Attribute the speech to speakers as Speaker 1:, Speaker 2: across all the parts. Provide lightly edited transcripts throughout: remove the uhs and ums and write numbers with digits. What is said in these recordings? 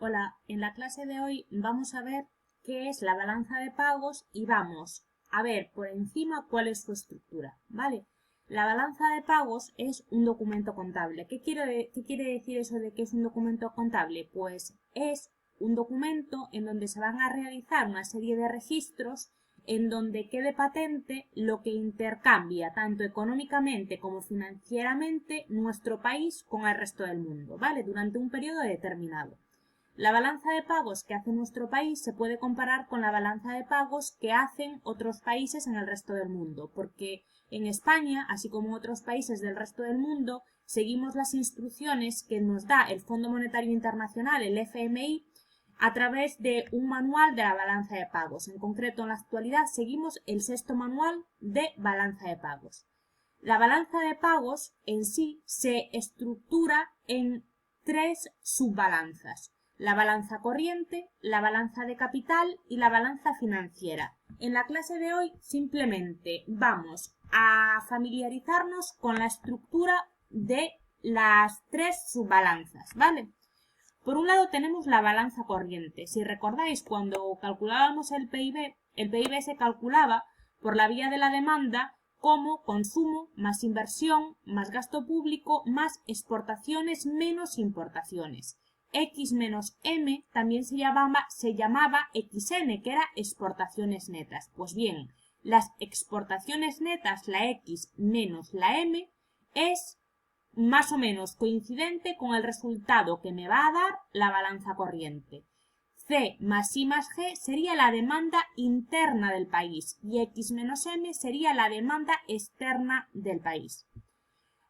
Speaker 1: Hola, en la clase de hoy vamos a ver qué es la balanza de pagos y vamos a ver por encima cuál es su estructura, ¿vale? La balanza de pagos es un documento contable. ¿Qué quiere decir eso de que es un documento contable? Pues es un documento en donde se van a realizar una serie de registros en donde quede patente lo que intercambia tanto económicamente como financieramente nuestro país con el resto del mundo, ¿vale? Durante un periodo determinado. La balanza de pagos que hace nuestro país se puede comparar con la balanza de pagos que hacen otros países en el resto del mundo, porque en España, así como en otros países del resto del mundo, seguimos las instrucciones que nos da el Fondo Monetario Internacional, el FMI, a través de un manual de la balanza de pagos. En concreto, en la actualidad seguimos el sexto manual de balanza de pagos. La balanza de pagos en sí se estructura en tres subbalanzas: la balanza corriente, la balanza de capital y la balanza financiera. En la clase de hoy simplemente vamos a familiarizarnos con la estructura de las tres subbalanzas, ¿vale? Por un lado tenemos la balanza corriente. Si recordáis, cuando calculábamos el PIB se calculaba por la vía de la demanda como consumo más inversión más gasto público más exportaciones menos importaciones. X menos M también se llamaba XN, que era exportaciones netas. Pues bien, las exportaciones netas, la X menos la M, es más o menos coincidente con el resultado que me va a dar la balanza corriente. C más I más G sería la demanda interna del país y X menos M sería la demanda externa del país.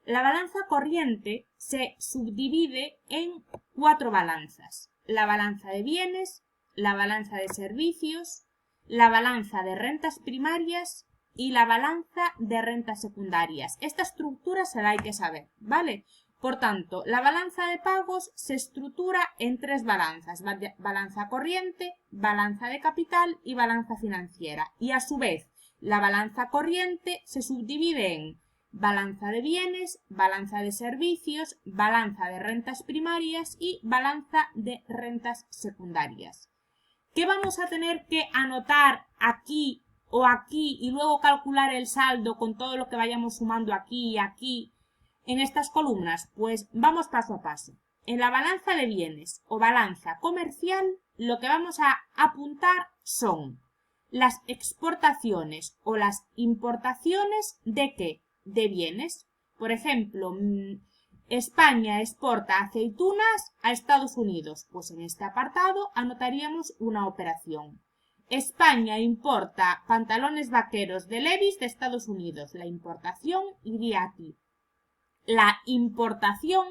Speaker 1: La balanza corriente se subdivide en cuatro balanzas: la balanza de bienes, la balanza de servicios, la balanza de rentas primarias y la balanza de rentas secundarias. Esta estructura se la hay que saber, ¿vale? Por tanto, la balanza de pagos se estructura en tres balanzas: balanza corriente, balanza de capital y balanza financiera. Y a su vez, la balanza corriente se subdivide en balanza de bienes, balanza de servicios, balanza de rentas primarias y balanza de rentas secundarias. ¿Qué vamos a tener que anotar aquí o aquí y luego calcular el saldo con todo lo que vayamos sumando aquí y aquí en estas columnas? Pues vamos paso a paso. En la balanza de bienes o balanza comercial, lo que vamos a apuntar son las exportaciones o las importaciones ¿de qué? De bienes. Por ejemplo, España exporta aceitunas a Estados Unidos. Pues en este apartado anotaríamos una operación. España importa pantalones vaqueros de Levi's de Estados Unidos. La importación iría aquí. La importación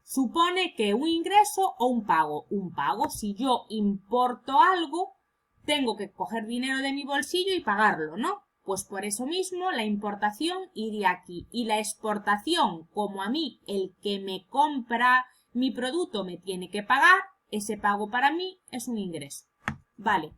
Speaker 1: supone que un ingreso o un pago. Un pago, si yo importo algo, tengo que coger dinero de mi bolsillo y pagarlo, ¿no? Pues por eso mismo la importación iría aquí. Y la exportación, como a mí el que me compra mi producto me tiene que pagar, ese pago para mí es un ingreso. Vale.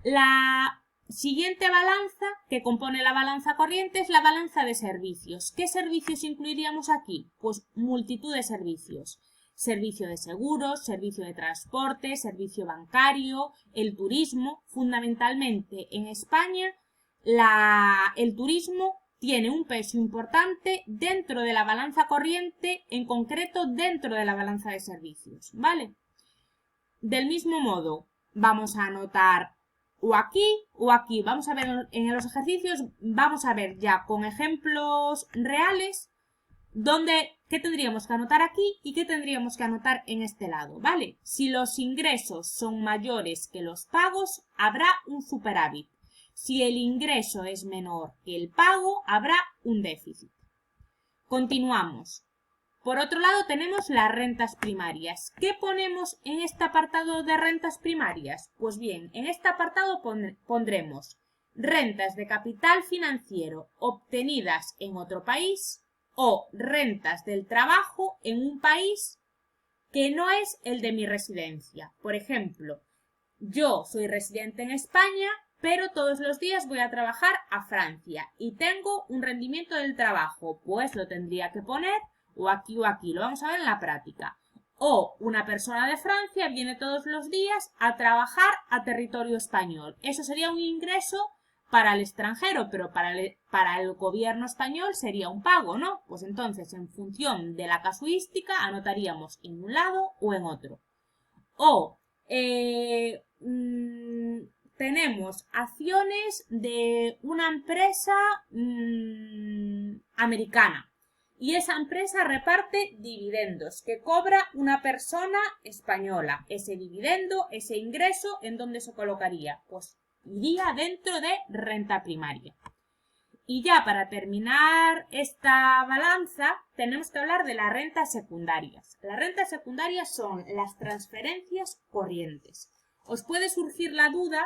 Speaker 1: La siguiente balanza que compone la balanza corriente es la balanza de servicios. ¿Qué servicios incluiríamos aquí? Pues multitud de servicios. Servicio de seguros, servicio de transporte, servicio bancario, el turismo. Fundamentalmente en España el turismo tiene un peso importante dentro de la balanza corriente, en concreto dentro de la balanza de servicios, ¿vale? Del mismo modo, vamos a anotar o aquí o aquí. Vamos a ver en los ejercicios, vamos a ver ya con ejemplos reales qué tendríamos que anotar aquí y qué tendríamos que anotar en este lado, ¿vale? Si los ingresos son mayores que los pagos, habrá un superávit. Si el ingreso es menor que el pago, habrá un déficit. Continuamos. Por otro lado tenemos las rentas primarias. ¿Qué ponemos en este apartado de rentas primarias? Pues bien, en este apartado pondremos rentas de capital financiero obtenidas en otro país o rentas del trabajo en un país que no es el de mi residencia. Por ejemplo, yo soy residente en España, pero todos los días voy a trabajar a Francia y tengo un rendimiento del trabajo, pues lo tendría que poner o aquí, lo vamos a ver en la práctica. O una persona de Francia viene todos los días a trabajar a territorio español. Eso sería un ingreso para el extranjero, pero para el gobierno español sería un pago, ¿no? Pues entonces, en función de la casuística, anotaríamos en un lado o en otro. O tenemos acciones de una empresa americana y esa empresa reparte dividendos que cobra una persona española. Ese dividendo, ese ingreso, ¿en dónde se colocaría? Pues iría dentro de renta primaria. Y ya para terminar esta balanza tenemos que hablar de las rentas secundarias. Las rentas secundarias son las transferencias corrientes. Os puede surgir la duda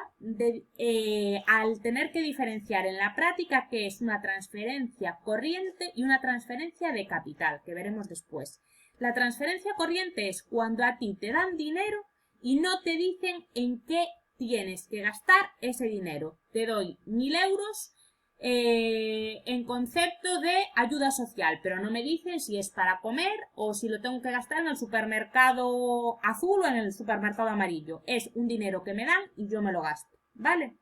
Speaker 1: al tener que diferenciar en la práctica qué es una transferencia corriente y una transferencia de capital, que veremos después. La transferencia corriente es cuando a ti te dan dinero y no te dicen en qué tienes que gastar ese dinero. Te doy 1000 euros en concepto de ayuda social, pero no me dicen si es para comer o si lo tengo que gastar en el supermercado azul o en el supermercado amarillo. Es un dinero que me dan y yo me lo gasto, ¿vale?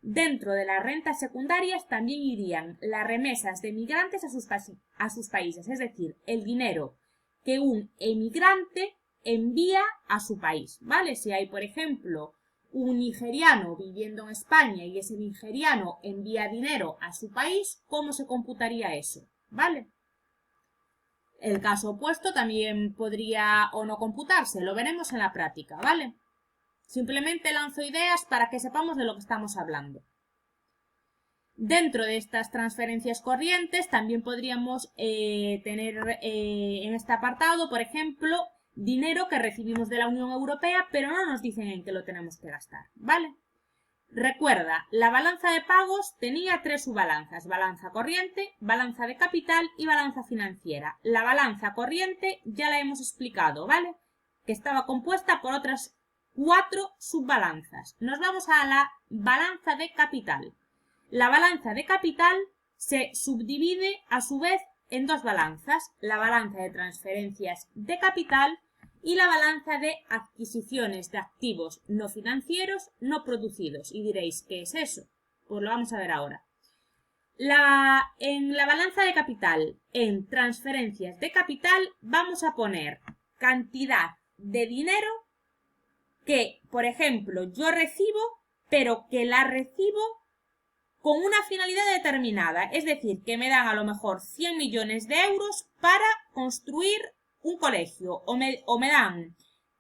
Speaker 1: Dentro de las rentas secundarias también irían las remesas de migrantes a sus países, es decir, el dinero que un emigrante envía a su país, ¿vale? Si hay, por ejemplo, un nigeriano viviendo en España y ese nigeriano envía dinero a su país, ¿cómo se computaría eso? ¿Vale? El caso opuesto también podría o no computarse, lo veremos en la práctica, ¿vale? Simplemente lanzo ideas para que sepamos de lo que estamos hablando. Dentro de estas transferencias corrientes también podríamos tener en este apartado, por ejemplo, dinero que recibimos de la Unión Europea, pero no nos dicen en qué lo tenemos que gastar, ¿vale? Recuerda, la balanza de pagos tenía 3 subbalanzas: balanza corriente, balanza de capital y balanza financiera. La balanza corriente ya la hemos explicado, ¿vale? Que estaba compuesta por otras 4 subbalanzas. Nos vamos a la balanza de capital. La balanza de capital se subdivide a su vez en 2 balanzas: la balanza de transferencias de capital y la balanza de adquisiciones de activos no financieros no producidos. Y diréis, ¿qué es eso? Pues lo vamos a ver ahora. En la balanza de capital, en transferencias de capital, vamos a poner cantidad de dinero que, por ejemplo, yo recibo, pero que la recibo con una finalidad determinada. Es decir, que me dan a lo mejor 100 millones de euros para construir un colegio, o me dan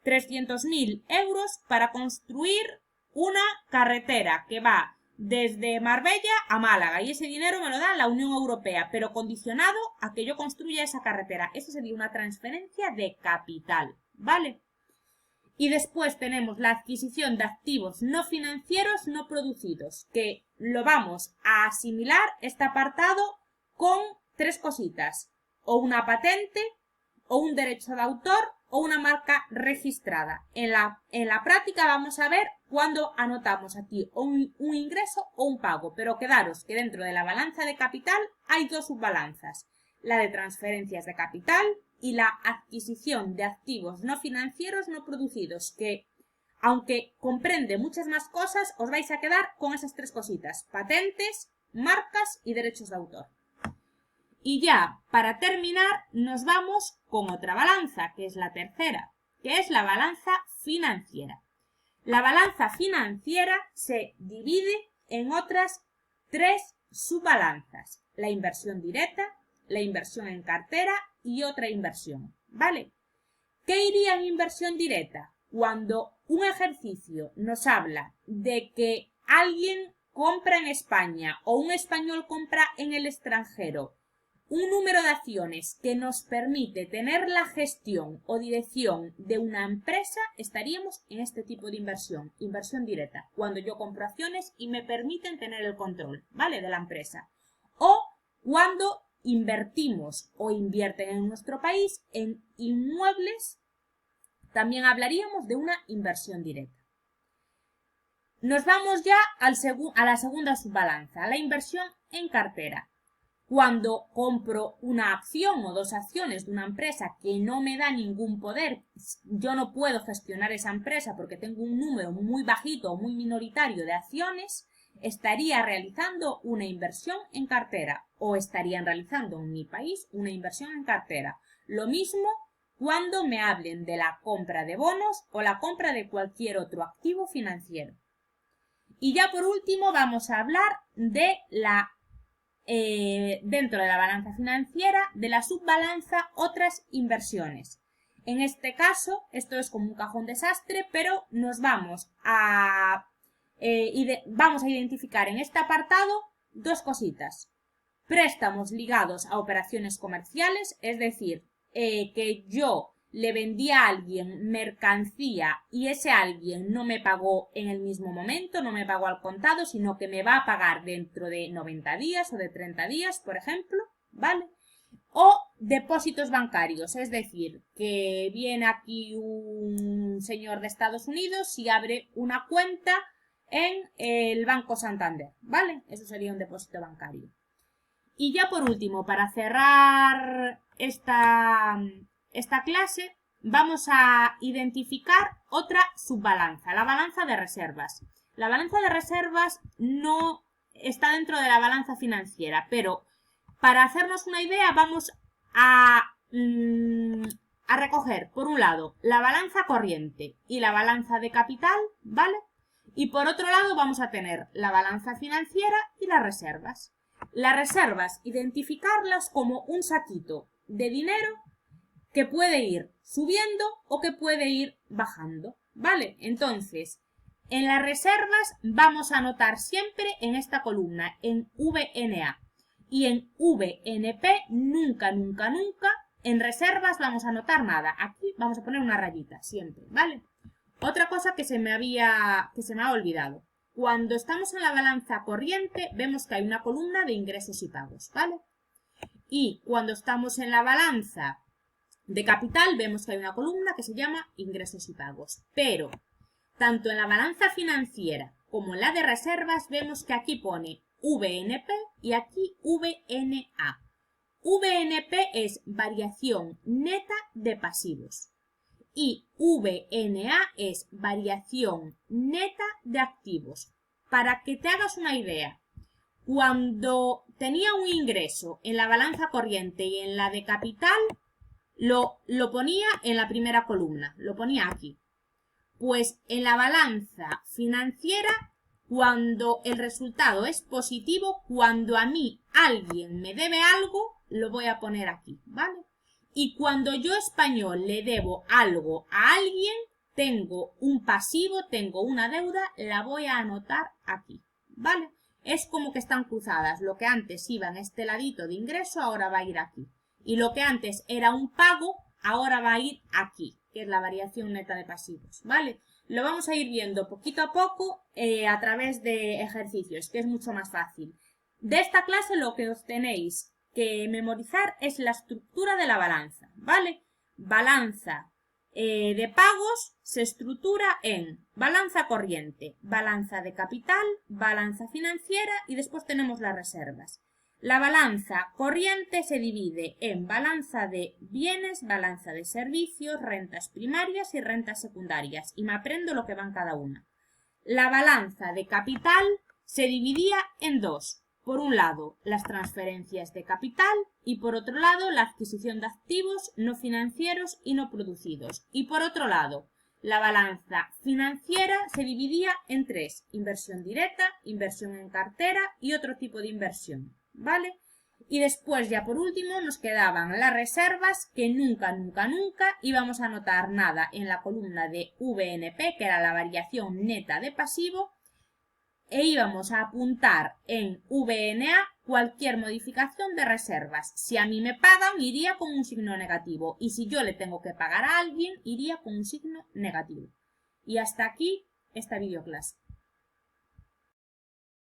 Speaker 1: 300.000 euros para construir una carretera que va desde Marbella a Málaga, y ese dinero me lo da la Unión Europea, pero condicionado a que yo construya esa carretera. Eso sería una transferencia de capital, ¿vale? Y después tenemos la adquisición de activos no financieros no producidos, que lo vamos a asimilar este apartado con 3 cositas: o una patente, o un derecho de autor, o una marca registrada. En la práctica vamos a ver cuándo anotamos aquí un ingreso o un pago, pero quedaros que dentro de la balanza de capital hay 2 subbalanzas: la de transferencias de capital y la adquisición de activos no financieros no producidos, que, aunque comprende muchas más cosas, os vais a quedar con esas 3 cositas: patentes, marcas y derechos de autor. Y ya, para terminar, nos vamos con otra balanza, que es la tercera, que es la balanza financiera. La balanza financiera se divide en otras 3 subbalanzas: la inversión directa, la inversión en cartera y otra inversión, ¿vale? ¿Qué iría en inversión directa? Cuando un ejercicio nos habla de que alguien compra en España o un español compra en el extranjero un número de acciones que nos permite tener la gestión o dirección de una empresa, estaríamos en este tipo de inversión directa, cuando yo compro acciones y me permiten tener el control, ¿vale?, de la empresa. O cuando invertimos o invierten en nuestro país en inmuebles, también hablaríamos de una inversión directa. Nos vamos ya a la segunda subbalanza, la inversión en cartera. Cuando compro una acción o 2 acciones de una empresa que no me da ningún poder, yo no puedo gestionar esa empresa porque tengo un número muy bajito o muy minoritario de acciones, estaría realizando una inversión en cartera o estarían realizando en mi país una inversión en cartera. Lo mismo cuando me hablen de la compra de bonos o la compra de cualquier otro activo financiero. Y ya por último vamos a hablar de dentro de la balanza financiera, de la subbalanza otras inversiones. En este caso, esto es como un cajón desastre, pero nos vamos a identificar en este apartado 2 cositas. Préstamos ligados a operaciones comerciales, es decir, que yo le vendí a alguien mercancía y ese alguien no me pagó en el mismo momento, no me pagó al contado, sino que me va a pagar dentro de 90 días o de 30 días, por ejemplo, ¿vale? O depósitos bancarios, es decir, que viene aquí un señor de Estados Unidos y abre una cuenta en el Banco Santander, ¿vale? Eso sería un depósito bancario. Y ya por último, para cerrar esta clase, vamos a identificar otra subbalanza, la balanza de reservas. La balanza de reservas no está dentro de la balanza financiera, pero para hacernos una idea vamos a recoger, por un lado, la balanza corriente y la balanza de capital, ¿vale? Y por otro lado vamos a tener la balanza financiera y las reservas. Las reservas, identificarlas como un saquito de dinero que puede ir subiendo o que puede ir bajando, ¿vale? Entonces, en las reservas vamos a anotar siempre en esta columna, en VNA. Y en VNP, nunca, nunca, nunca, en reservas vamos a anotar nada. Aquí vamos a poner una rayita, siempre, ¿vale? Otra cosa que se me ha olvidado. Cuando estamos en la balanza corriente, vemos que hay una columna de ingresos y pagos, ¿vale? Y cuando estamos en la balanza de capital, vemos que hay una columna que se llama ingresos y pagos. Pero, tanto en la balanza financiera como en la de reservas, vemos que aquí pone VNP y aquí VNA. VNP es variación neta de pasivos. Y VNA es variación neta de activos. Para que te hagas una idea, cuando tenía un ingreso en la balanza corriente y en la de capital, lo ponía en la primera columna, lo ponía aquí. Pues en la balanza financiera, cuando el resultado es positivo, cuando a mí alguien me debe algo, lo voy a poner aquí, ¿vale? Y cuando yo, español, le debo algo a alguien, tengo un pasivo, tengo una deuda, la voy a anotar aquí, ¿vale? Es como que están cruzadas. Lo que antes iba en este ladito de ingreso, ahora va a ir aquí. Y lo que antes era un pago, ahora va a ir aquí, que es la variación neta de pasivos, ¿vale? Lo vamos a ir viendo poquito a poco a través de ejercicios, que es mucho más fácil. De esta clase lo que os tenéis que memorizar es la estructura de la balanza, ¿vale? Balanza de pagos se estructura en balanza corriente, balanza de capital, balanza financiera y después tenemos las reservas. La balanza corriente se divide en balanza de bienes, balanza de servicios, rentas primarias y rentas secundarias, y me aprendo lo que van cada una. La balanza de capital se dividía en 2. Por un lado, las transferencias de capital y por otro lado, la adquisición de activos no financieros y no producidos. Y por otro lado, la balanza financiera se dividía en 3. Inversión directa, inversión en cartera y otro tipo de inversión, ¿vale? Y después, ya por último, nos quedaban las reservas que nunca, nunca, nunca íbamos a anotar nada en la columna de VNP, que era la variación neta de pasivo, e íbamos a apuntar en VNA cualquier modificación de reservas. Si a mí me pagan, iría con un signo negativo. Y si yo le tengo que pagar a alguien, iría con un signo negativo. Y hasta aquí esta videoclase.